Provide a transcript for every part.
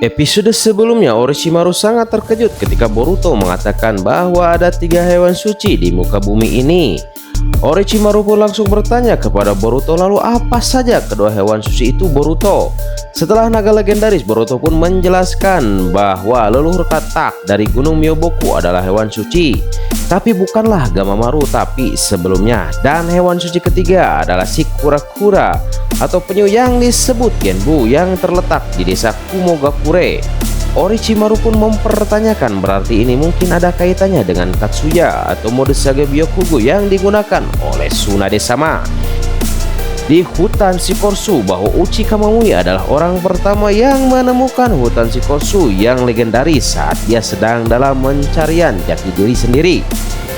Episode sebelumnya, Orochimaru sangat terkejut ketika Boruto mengatakan bahwa ada 3 hewan suci di muka bumi ini. Orochimaru pun langsung bertanya kepada Boruto, lalu apa saja kedua hewan suci itu Boruto? Setelah naga legendaris, Boruto pun menjelaskan bahwa leluhur katak dari Gunung Myoboku adalah hewan suci, tapi bukanlah Gamamaru tapi sebelumnya. Dan hewan suci ketiga adalah si kura-kura atau penyu yang disebut Genbu yang terletak di desa Kumogakure. Orochimaru pun mempertanyakan berarti ini mungkin ada kaitannya dengan Katsuya atau mode Sage Byokugo yang digunakan oleh Tsunade-sama di hutan Shikorsu, bahwa Uchiha Mamui adalah orang pertama yang menemukan hutan Shikorsu yang legendaris saat dia sedang dalam pencarian jati diri sendiri.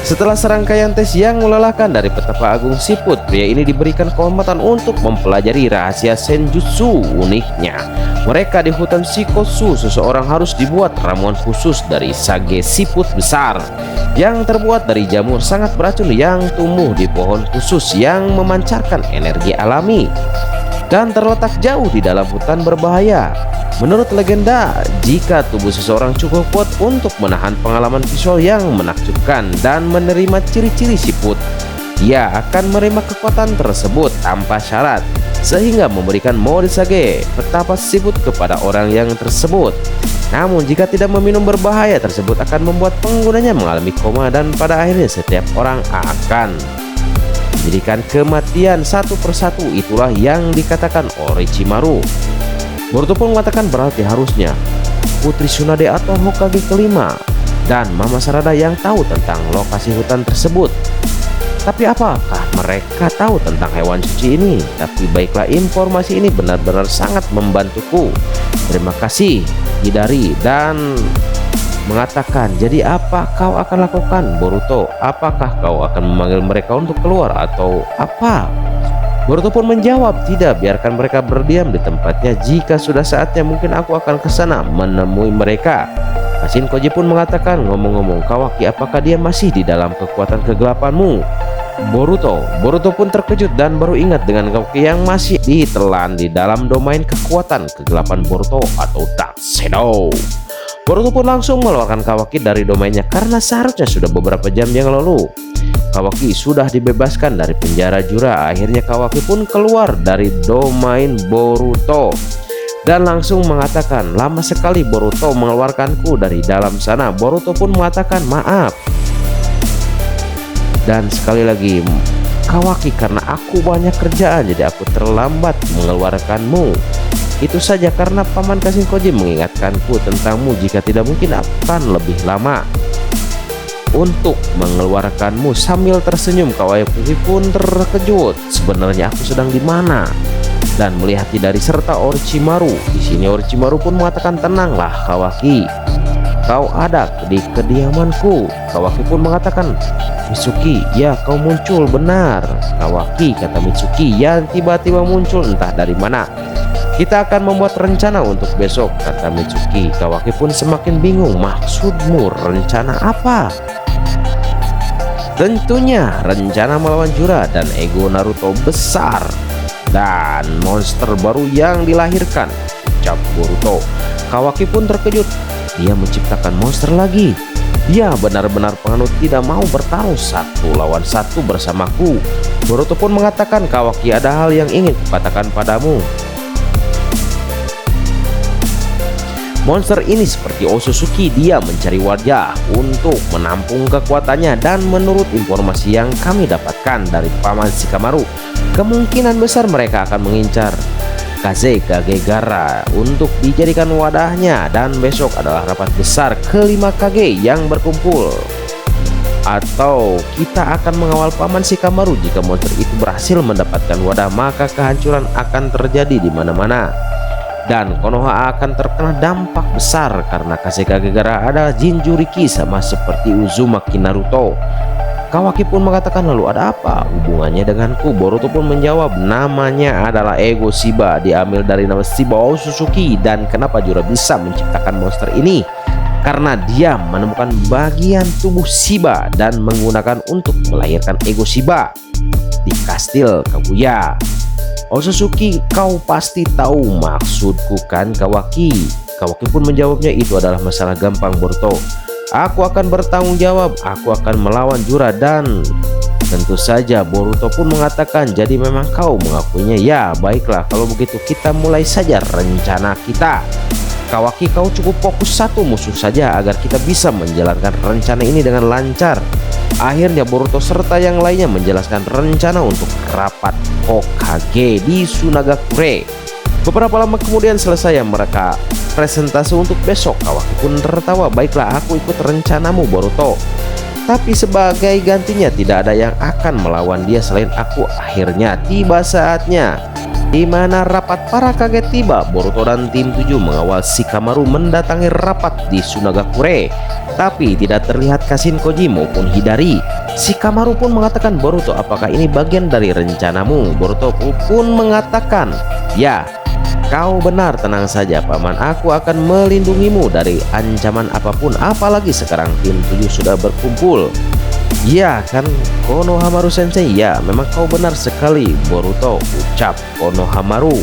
Setelah serangkaian tes yang melelahkan dari petapa agung siput, pria ini diberikan kehormatan untuk mempelajari rahasia senjutsu uniknya. Mereka di hutan Shikorsu, seseorang harus dibuat ramuan khusus dari sage siput besar yang terbuat dari jamur sangat beracun yang tumbuh di pohon khusus yang memancarkan energi alami dan terletak jauh di dalam hutan berbahaya. Menurut legenda, jika tubuh seseorang cukup kuat untuk menahan pengalaman visual yang menakjubkan dan menerima ciri-ciri siput, dia akan menerima kekuatan tersebut tanpa syarat, sehingga memberikan mode sage petapa siput kepada orang yang tersebut. Namun jika tidak meminum berbahaya tersebut akan membuat penggunanya mengalami koma dan pada akhirnya setiap orang akan menjadikan kematian satu persatu. Itulah yang dikatakan Orochimaru. Boruto pun mengatakan berarti harusnya Putri Tsunade atau Hokage kelima dan Mama Sarada yang tahu tentang lokasi hutan tersebut. Tapi apakah mereka tahu tentang hewan suci ini? Tapi baiklah, informasi ini benar-benar sangat membantuku. Terima kasih Hidari. Dan mengatakan, jadi apa kau akan lakukan Boruto? Apakah kau akan memanggil mereka untuk keluar atau apa? Boruto pun menjawab, tidak, biarkan mereka berdiam di tempatnya. Jika sudah saatnya mungkin aku akan ke sana menemui mereka. Kashin Koji pun mengatakan, ngomong-ngomong Kawaki, apakah dia masih di dalam kekuatan kegelapanmu? Boruto pun terkejut dan baru ingat dengan Kawaki yang masih ditelan di dalam domain kekuatan kegelapan Boruto atau Dark Shadow. Boruto pun langsung mengeluarkan Kawaki dari domainnya karena seharusnya sudah beberapa jam yang lalu Kawaki sudah dibebaskan dari penjara Jura. Akhirnya Kawaki pun keluar dari domain Boruto dan langsung mengatakan, lama sekali Boruto mengeluarkanku dari dalam sana. Boruto pun mengatakan maaf. Dan sekali lagi, Kawaki, karena aku banyak kerjaan jadi aku terlambat mengeluarkanmu. Itu saja karena Paman Kashin Koji mengingatkanku tentangmu, jika tidak mungkin akan lebih lama untuk mengeluarkanmu. Sambil tersenyum, Kawaki pun terkejut. Sebenarnya aku sedang di mana? Dan melihat dari serta Orochimaru. Di sini Orochimaru pun mengatakan, tenanglah Kawaki, kau ada di kediamanku. Kawaki pun mengatakan, Mitsuki, ya kau muncul, benar Kawaki, kata Mitsuki yang tiba-tiba muncul entah dari mana. Kita akan membuat rencana untuk besok, kata Mitsuki. Kawaki pun semakin bingung, maksudmu rencana apa? Tentunya rencana melawan Jura dan ego Naruto besar dan monster baru yang dilahirkan, ucap Boruto. Kawaki pun terkejut, dia menciptakan monster lagi. Dia benar-benar penganut tidak mau bertarung satu lawan satu bersamaku. Boruto pun mengatakan, Kawaki, ada hal yang ingin kukatakan padamu. Monster ini seperti Otsutsuki, dia mencari wajah untuk menampung kekuatannya, dan menurut informasi yang kami dapatkan dari Paman Shikamaru, kemungkinan besar mereka akan mengincar Kazekage untuk dijadikan wadahnya. Dan besok adalah rapat besar kelima Kage yang berkumpul. Atau kita akan mengawal Paman Shikamaru. Jika monster itu berhasil mendapatkan wadah, maka kehancuran akan terjadi di mana-mana. Dan Konoha akan terkena dampak besar karena Kazekage adalah Jinchuriki sama seperti Uzumaki Naruto. Kawaki pun mengatakan, lalu ada apa hubungannya denganku? Boruto pun menjawab, namanya adalah Ego Shiba, diambil dari nama Shiba Otsutsuki. Dan kenapa Jura bisa menciptakan monster ini? Karena dia menemukan bagian tubuh Shiba dan menggunakan untuk melahirkan Ego Shiba di kastil Kaguya. Otsutsuki, kau pasti tahu maksudku kan Kawaki? Kawaki pun menjawabnya, itu adalah masalah gampang Boruto. Aku akan bertanggung jawab, aku akan melawan Jura. Dan tentu saja Boruto pun mengatakan, jadi memang kau mengakuinya? Ya, baiklah, kalau begitu kita mulai saja rencana kita. Kawaki, kau cukup fokus satu musuh saja agar kita bisa menjalankan rencana ini dengan lancar. Akhirnya Boruto serta yang lainnya menjelaskan rencana untuk rapat Hokage di Sunagakure. Beberapa lama kemudian selesai mereka presentasi untuk besok. Kawaki pun tertawa, baiklah, aku ikut rencanamu Boruto, tapi sebagai gantinya tidak ada yang akan melawan dia selain aku. Akhirnya tiba saatnya di mana rapat para Kage tiba. Boruto dan tim 7 mengawal Shikamaru mendatangi rapat di Sunagakure, tapi tidak terlihat Kashin Koji maupun Hidari. Shikamaru pun mengatakan, Boruto, apakah ini bagian dari rencanamu? Boruto pun mengatakan, ya, kau benar, tenang saja paman, aku akan melindungimu dari ancaman apapun, apalagi sekarang tim 7 sudah berkumpul. Ya kan Konohamaru sensei? Ya, memang kau benar sekali Boruto, ucap Konohamaru.